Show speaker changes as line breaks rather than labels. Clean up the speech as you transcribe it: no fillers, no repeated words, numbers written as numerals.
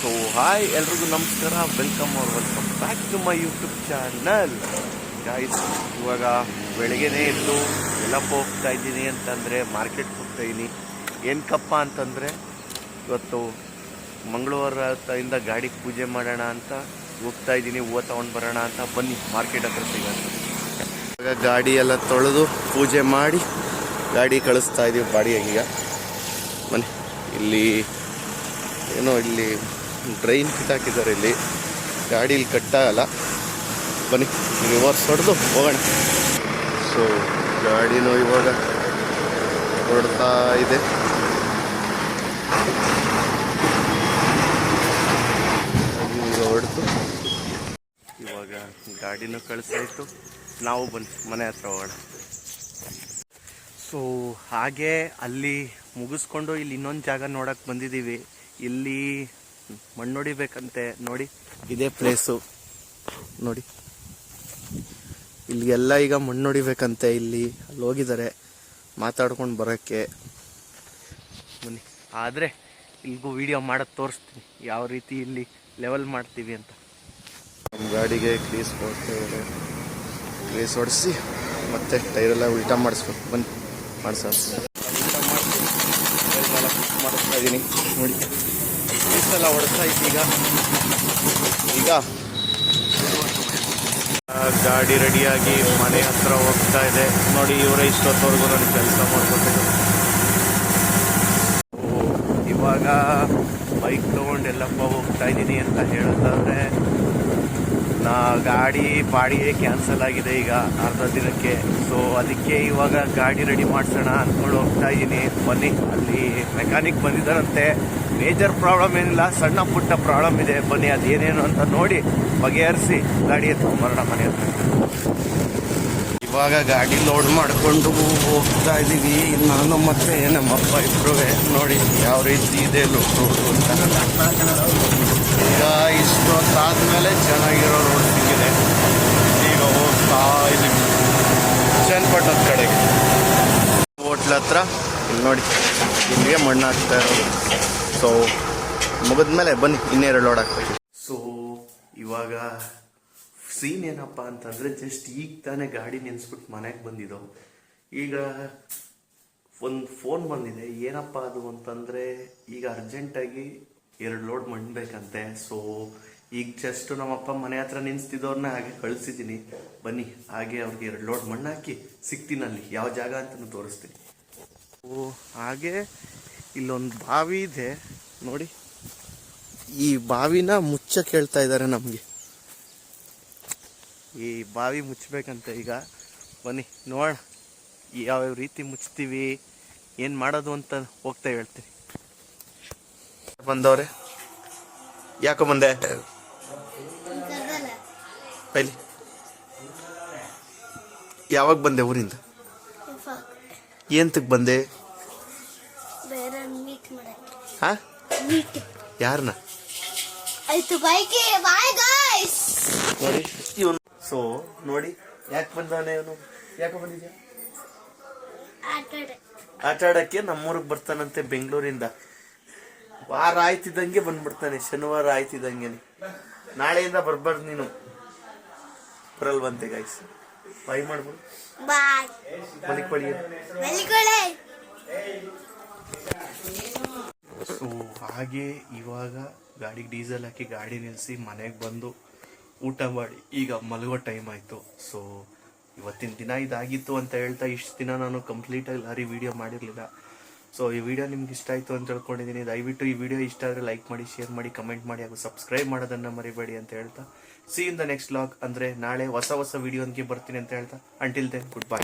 So hi ಎಲ್ರಿಗೂ ನಮಸ್ಕಾರ, welcome back to my YouTube channel guys. ಇವಾಗ ಬೆಳಗ್ಗೆನೇ ಎದ್ದು ಎಲ್ಲಪ್ಪ ಹೋಗ್ತಾ ಇದ್ದೀನಿ ಅಂತಂದರೆ ಮಾರ್ಕೆಟ್ಗೆ ಹೋಗ್ತಾ ಇದ್ದೀನಿ. ಏನಕ್ಕಪ್ಪ ಅಂತಂದರೆ ಇವತ್ತು ಮಂಗಳವಾರದಿಂದ ಗಾಡಿಗೆ ಪೂಜೆ ಮಾಡೋಣ ಅಂತ ಹೋಗ್ತಾ ಇದ್ದೀನಿ. ಹೂವು ತೊಗೊಂಡು ಬರೋಣ ಅಂತ ಬನ್ನಿ ಮಾರ್ಕೆಟ್ ಹತ್ರ ಸಿಗೋಣ. ಇವಾಗ ಗಾಡಿ ಎಲ್ಲ ತೊಳೆದು ಪೂಜೆ ಮಾಡಿ ಗಾಡಿ ಕಳಿಸ್ತಾ ಇದ್ದೀವಿ ಬಾಡಿಗೆಗೆ. ಬನ್ನಿ, ಇಲ್ಲಿ ಏನೋ ಇಲ್ಲಿ ಡ್ರೈನ್ ಕಿತ್ತಾಕಿದ್ದಾರೆ, ಇಲ್ಲಿ ಗಾಡಿ ಇಲ್ಲಿ ಕಟ್ಟಾಗಲ್ಲ. ಬನ್ನಿ ರಿವರ್ಸ್ ಹೊಡೆದು ಹೋಗೋಣ. ಸೊ ಗಾಡಿನೂ ಇವಾಗ ಹೊಡ್ತಾ ಇದೆ. ಈಗ ಹೊಡೆದು ಇವಾಗ ಗಾಡಿನೂ ಕಳಿಸಾಯಿತು. ನಾವು ಬನ್ನಿ ಮನೆ ಹತ್ರ ಹೋಗೋಣ. ಸೊ ಹಾಗೆ ಅಲ್ಲಿ ಮುಗಿಸ್ಕೊಂಡು ಇಲ್ಲಿ ಇನ್ನೊಂದು ಜಾಗ ನೋಡಕ್ಕೆ ಬಂದಿದ್ದೀವಿ. ಇಲ್ಲಿ ಮಣ್ಣು ಹೊಡಿಬೇಕಂತೆ. ನೋಡಿ ಇದೇ ಪ್ಲೇಸು, ನೋಡಿ ಇಲ್ಲಿಗೆಲ್ಲ ಈಗ ಮಣ್ಣು ಹೊಡಿಬೇಕಂತೆ. ಇಲ್ಲಿ ಅಲ್ಲಿ ಹೋಗಿದ್ದಾರೆ ಮಾತಾಡ್ಕೊಂಡು ಬರೋಕ್ಕೆ. ಬನ್ನಿ, ಆದರೆ ಇಲ್ಲಿಗೂ ವಿಡಿಯೋ ಮಾಡೋದು ತೋರಿಸ್ತೀನಿ ಯಾವ ರೀತಿ ಇಲ್ಲಿ ಲೆವೆಲ್ ಮಾಡ್ತೀವಿ ಅಂತ. ನಮ್ಮ ಗಾಡಿಗೆ ಗ್ರೀಸ್ ಹೊಡ್ತೇವೆ. ಗ್ರೀಸ್ ಹೊಡಿಸಿ ಮತ್ತೆ ಟೈರೆಲ್ಲ ಉಲ್ಟಾ ಮಾಡಿಸ್ಬೇಕು. ಬನ್ನಿ ಮಾಡಿಸೋಣ. ಮಾಡಿಸ್ತಾ ಇದ್ದೀನಿ ನೋಡಿ, ಎಲ್ಲ ಹೊಡ್ತಾ ಇತ್ತು. ಈಗ ಗಾಡಿ ರೆಡಿಯಾಗಿ ಮನೆ ಹತ್ರ ಹೋಗ್ತಾ ಇದೆ. ನೋಡಿ ಇವರೇ ಇಷ್ಟೊತ್ತವರೆಗೂ ನಾನು ಕೆಲಸ ಮಾಡ್ಕೊತಿದ್ದೆ. ಇವಾಗ ಬೈಕ್ ತೊಗೊಂಡು ಎಲ್ಲಪ್ಪ ಹೋಗ್ತಾ ಇದ್ದೀನಿ ಅಂತ ಹೇಳೋದಾದ್ರೆ, ಗಾಡಿ ಬಾಡಿಗೆ ಕ್ಯಾನ್ಸಲ್ ಆಗಿದೆ ಈಗ ಅರ್ಧ ದಿನಕ್ಕೆ. ಸೊ ಅದಕ್ಕೆ ಇವಾಗ ಗಾಡಿ ರೆಡಿ ಮಾಡಿಸೋಣ ಅಂದ್ಕೊಂಡು ಹೋಗ್ತಾ ಇದ್ದೀನಿ. ಬನ್ನಿ, ಅಲ್ಲಿ ಮೆಕ್ಯಾನಿಕ್ ಬಂದಿದ್ದಾರಂತೆ. ಮೇಜರ್ ಪ್ರಾಬ್ಲಮ್ ಏನಿಲ್ಲ, ಸಣ್ಣ ಪುಟ್ಟ ಪ್ರಾಬ್ಲಮ್ ಇದೆ. ಬನ್ನಿ ಅದೇನೇನು ಅಂತ ನೋಡಿ ಬಗೆಹರಿಸಿ ಗಾಡಿ ಎತ್ಕೊಂಬರೋಣ ಮನೆ ಹತ್ರ. ಇವಾಗ ಗಾಡಿ ಲೋಡ್ ಮಾಡಿಕೊಂಡು ಹೋಗ್ತಾ ಇದ್ದೀವಿ. ನಾನು ಮತ್ತೆ ನಮ್ಮಪ್ಪ ಇಬ್ಬರು. ನೋಡಿ ಯಾವ ರೀತಿ ಇದೆ ರೋಡು ಅಂತ. ಈಗ ಇಷ್ಟೊತ್ತಾದ್ಮೇಲೆ ಚೆನ್ನಾಗಿರೋ ರೋಡ್ ಸಿಕ್ಕಿದೆ. ಈಗ ಹೋಗ್ತಾ ಇದ್ದೀವಿ ಚನ್ನಪಟ್ಟಣದ ಕಡೆಗೆ, ಹೋಟ್ಲ ಹತ್ರ. ಇಲ್ಲಿ ನೋಡಿ ಇಲ್ಲಿಗೆ ಮಣ್ಣು ಹಾಕ್ತಾ ಇರೋದು. ಸೊ ಮುಗಿದ್ಮೇಲೆ ಬನ್ನಿ ಇನ್ನೇನು ಲೋಡ್ ಹಾಕ್ಬೇಕು. ಸೊ ಇವಾಗ ಸೀನ್ ಏನಪ್ಪ ಅಂತಂದರೆ, ಜಸ್ಟ್ ಈಗ ತಾನೇ ಗಾಡಿ ನೆನೆಸ್ಬಿಟ್ಟು ಮನೆಗೆ ಬಂದಿದ್ದು. ಈಗ ಒಂದು ಫೋನ್ ಬಂದಿದೆ. ಏನಪ್ಪ ಅದು ಅಂತಂದರೆ, ಈಗ ಅರ್ಜೆಂಟಾಗಿ 2 ಲೋಡ್ ಮಣ್ಣು ಬೇಕಂತೆ. ಸೊ ಈಗ ಜಸ್ಟ್ ನಮ್ಮಪ್ಪ ಮನೆ ಹತ್ರ ನಿನ್ಸ್ತಿದ್ದವ್ರನ್ನ ಹಾಗೆ ಕಳಿಸಿದ್ದೀನಿ. ಬನ್ನಿ ಹಾಗೆ ಅವ್ರಿಗೆ 2 ಲೋಡ್ ಮಣ್ಣು ಹಾಕಿ ಸಿಗ್ತೀನಿ. ಅಲ್ಲಿ ಯಾವ ಜಾಗ ಅಂತಲೂ ತೋರಿಸ್ತೀನಿ. ಓ ಹಾಗೆ ಇಲ್ಲೊಂದು ಬಾವಿ ಇದೆ ನೋಡಿ. ಈ ಬಾವಿನ ಮುಚ್ಚಕ್ಕೆ ಹೇಳ್ತಾ ಇದ್ದಾರೆ ನಮಗೆ. ಈ ಬಾವಿ ಮುಚ್ಚಬೇಕಂತೆ. ಈಗ ಬನ್ನಿ ನೋಡೋಣ ಯಾವ್ಯಾವ ರೀತಿ ಮುಚ್ತೀವಿ, ಏನು ಮಾಡೋದು ಅಂತ ಹೋಗ್ತಾ ಹೇಳ್ತೀನಿ. ಬಂದವ್ರೆ, ಯಾಕೋ ಬಂದೆ? ಪೈಲಿ ಯಾವಾಗ ಬಂದೆ ಊರಿಂದ? ಏಂತಕ್ಕೆ ಬಂದೆ? ಹಾ, ಯಾರನ್ನ? ನೋಡಿ ಇವನು. ಸೊ ನೋಡಿ ಯಾಕೆ ಬಂದಾನೆ ಇವನು. ಯಾಕೆ ಬಂದಿದ್ಯಾ? ಆಟ ಆಡಕ್ಕೆ ನಮ್ಮೂರಿಗೆ ಬರ್ತಾನಂತೆ ಬೆಂಗಳೂರಿಂದ. ವಾರ ಆಯ್ತಿದ್ದಂಗೆ ಬಂದ್ಬಿಡ್ತಾನೆ, ಶನಿವಾರ ಆಯ್ತಿದ್ದಂಗೆ. ನಾಳೆಯಿಂದ ಬರ್ಬಾರ್ದು ನೀನು. ಬರಲ್ವಂತೆ ಗಾಯ್ಸ್. ಬಾಯ್ ಮಾಡ್ಬೋದು. ಸೊ ಹಾಗೆ ಇವಾಗ ಗಾಡಿಗೆ ಡೀಸೆಲ್ ಹಾಕಿ ಗಾಡಿ ನಿಲ್ಲಿಸಿ ಮನೆಗೆ ಬಂದು ಊಟ ಮಾಡಿ ಈಗ ಮಲಗೋ ಟೈಮ್ ಆಯಿತು. ಸೊ ಇವತ್ತಿನ ದಿನ ಇದಾಗಿತ್ತು ಅಂತ ಹೇಳ್ತಾ ಇಷ್ಟು ದಿನ ನಾನು ಕಂಪ್ಲೀಟಾಗಿ ಲಾರಿ ವಿಡಿಯೋ ಮಾಡಿರಲಿಲ್ಲ. ಸೊ ಈ ವಿಡಿಯೋ ನಿಮ್ಗೆ ಇಷ್ಟ ಆಯಿತು ಅಂತ ಹೇಳ್ಕೊಂಡಿದ್ದೀನಿ. ದಯವಿಟ್ಟು ಈ ವಿಡಿಯೋ ಇಷ್ಟ ಆದರೆ ಲೈಕ್ ಮಾಡಿ, ಶೇರ್ ಮಾಡಿ, ಕಮೆಂಟ್ ಮಾಡಿ ಹಾಗೂ ಸಬ್ಸ್ಕ್ರೈಬ್ ಮಾಡೋದನ್ನು ಮರಿಬೇಡಿ ಅಂತ ಹೇಳ್ತಾ C in the next vlog. ಅಂದರೆ ನಾಳೆ ಹೊಸ ವಿಡಿಯೋನಿಗೆ ಬರ್ತೀನಿ ಅಂತ ಹೇಳ್ತಾ, ಅಂಟಿಲ್ ದೆನ್ ಗುಡ್ ಬೈ.